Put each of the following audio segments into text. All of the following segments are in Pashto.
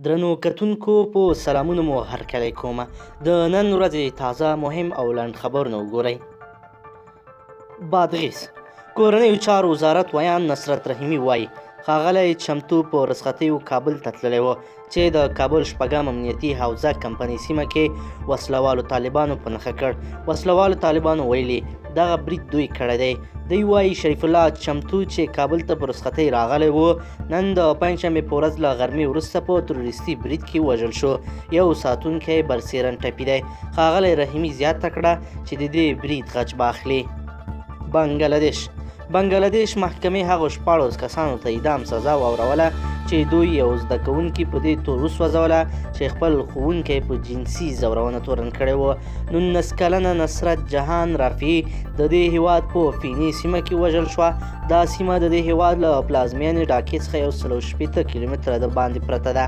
درنو کتونکو په سلامونه مو هرکلی کومه. د نن ورځې تازه مهم او لنډ خبرونه وګورئ. بادغیس کورنیو چارو وزارت ویان نصرت رحیمي وایي ښاغلی چمتو په رخصتیو کابل ته تللی و چې د کابل شپږم امنیتي حوزه کمپنۍ سیمه کې وسلوالو طالبانو په نښه کړ. وسلوالو طالبانو ویلي دغه برید دوی کړی دی. دوی وایي شریف الله چمتو چې کابل ته په رخصتۍ راغلی و نن د پنجشنبې په ورځ له غرمې وروسته په تروریستي برید کې وژل شو. یو ساتونکی برسیرن ټپي دی. ښاغلی رحیمي زیاته کړه چې د دې برید غچ به اخلي. بنګلادیش محکمې هغو 14 کسانو ته اعدام سزا واوروله چې دوی یو زده کوونکي په دې تور وسوځوله چې خپل ښوونکی په جنسي ځورونه تورن کړی و. 19 کلنه نصرت جهان رافعي د دې هیواد په فیني سیمه کې وژل شوه. دا سیمه د دې هیواد له پلازمینې ډاکې څخه 160 کیلومتره د باندې پرته ده.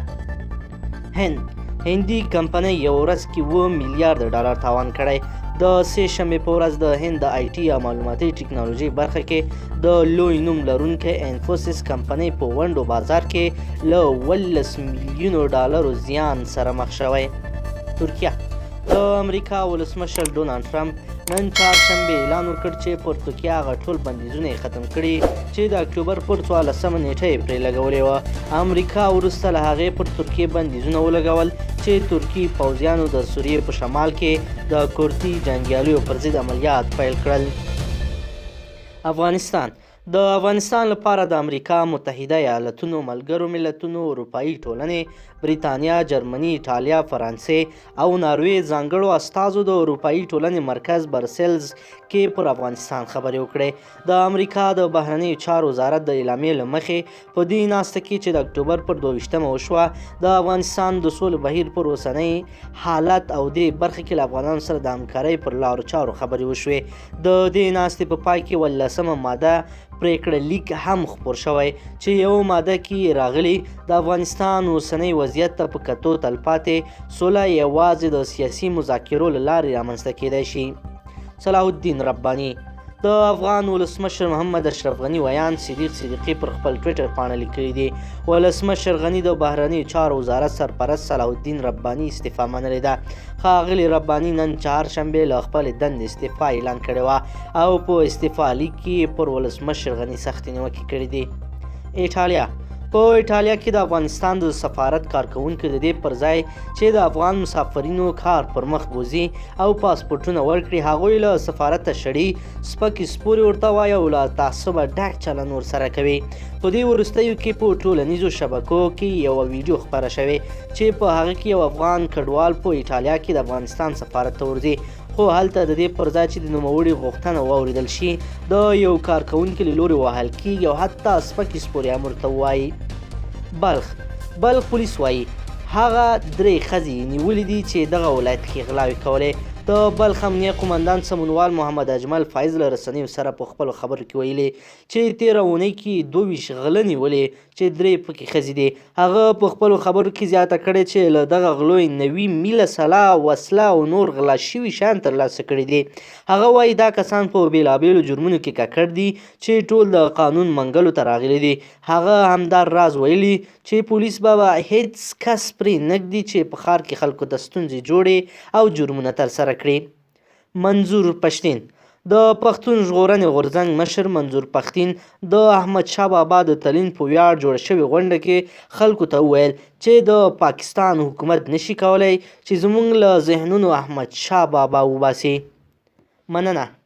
هندي کمپنۍ یو ورځ کې 7 میلیارډ ډالر تاوان کړی. د سې شنبې په ورځ د هند د آی ټي یا معلوماتي ټکنالوژي برخه کې د لوی نوم لرونکي انفوسس کمپنۍ په ونډو بازار کې له 18 میلیونو ډالرو زیان سره مخ شوی. ترکیه د امریکا ولسمشر ډونالډ ټرمپ نن چهارشنبې اعلان وکړ چې پر ترکیه هغه ټول بندیزونه یې ختم کړي چې د اکتوبر پر 14مه نیټه یې پرې لګولې وه. امریکا وروسته له هغې پر ترکیې بندیزونه ولګول چې ترکي پوځیانو د سوریې په شمال کې د کردي جنګیالیو پر ضد عملیات پیل کړل. د افغانستان لپاره د امریکا متحده ایالتونو، ملګرو ملتونو، اروپایي ټولنې، بریتانیا، جرمني، ایټالیا، فرانسې او ناروې ځانګړو استازو د اروپایي ټولنې مرکز برسلز کې پر افغانستان خبرې وکړې. د امریکا د بهرنیو چارو وزارت د اعلامیې له مخې په دې ناسته کې چې د اکتوبر پر 22مه وشوه د افغانستان د سولې بهیر پر اوسنی حالت او دې برخه کې له افغانانو سره د همکارۍ پر لارو چارو خبرې وشوې. د دې ناستې په پای کې 18مه ماده پریکړه لیک هم خپور شوی چې یو ماده کې راغلی د افغانستان اوسنی وضعیت ته په کتو تلپاتې سوله یوازې د سیاسي مذاکرو له لارې رامنځته کیدای شي. صلاح الدین رباني د افغان ولسمشر محمد اشرف غني ویان صدیق صدیقي پر خپل ټویټر پاڼه لیکلي دي. ولسمشر غني د بهرنیو چارو وزارت سرپرست صلاح الدین رباني استعفا منلې ده. ښاغلي رباني نن چهارشنبې له خپلې دندې استعفا اعلان کړې وه او په استعفا لیک کې پر ولسمشر غني سختې نیوکې کړې دي. په ایټالیا کې د افغانستان د سفارت کارکوونکي د دې پر ځای چې د افغان مسافرینو کار پر مخ بوځي او پاسپورټونه ورکړي هغوی له سفارته شړي، سپکې سپورې ورته وایي او له تعصبه ډک چلند ورسره کوي. په دې وروستیو کې په ټولنیزو شبکو کې یوه ویډیو خپره شوې چې په هغه کې یو افغان کډوال په ایټالیا کې د افغانستان سفارت ته ورځي خو هلته د دې پر ځای چې د نوموړي غوښتنه واورېدل شي د یو کارکوونکي له لورې وهل کیږي او حتی سپکې سپورې هم ورته ووایي. بلخ پولیس وایي هغه 3 ښځې نیولې دي چې دغه ولایت کې غلاوې کولې. د بلخ امنیه قومندان سمونوال محمد اجمل فایز له رسنیو سره په خپلو خبرو کې ویلي چې تېره اونۍ کې 22 غله نیولې چې 3 پکې ښځې دي. هغه په خپلو خبرو کې زیاته کړې چې له دغه غلو 90 میله سلا، وسله او نور غلا شوي شیان ترلاسه کړي دي. هغه وایي دا کسان په بېلابېلو جرمونو کې ککړ دي چې ټول د قانون منګلو ته راغلي دي. هغه همدار راز ویلي چې پولیس به هیڅ کس پرې نږدي چې په ښار کې خلکو ته ستونزې جوړې او جرمونه ترسره کړي. منظور پښتين د پښتون ژغورنې غورځنګ مشر منظور پښتين د احمدشاه بابا د تلین په ویاړ جوړه شوې غونډه کې خلکو ته وویل چې د پاکستان حکومت نشي کولی چې زموږ له ذهنونو احمدشاه بابا وباسي. مننه.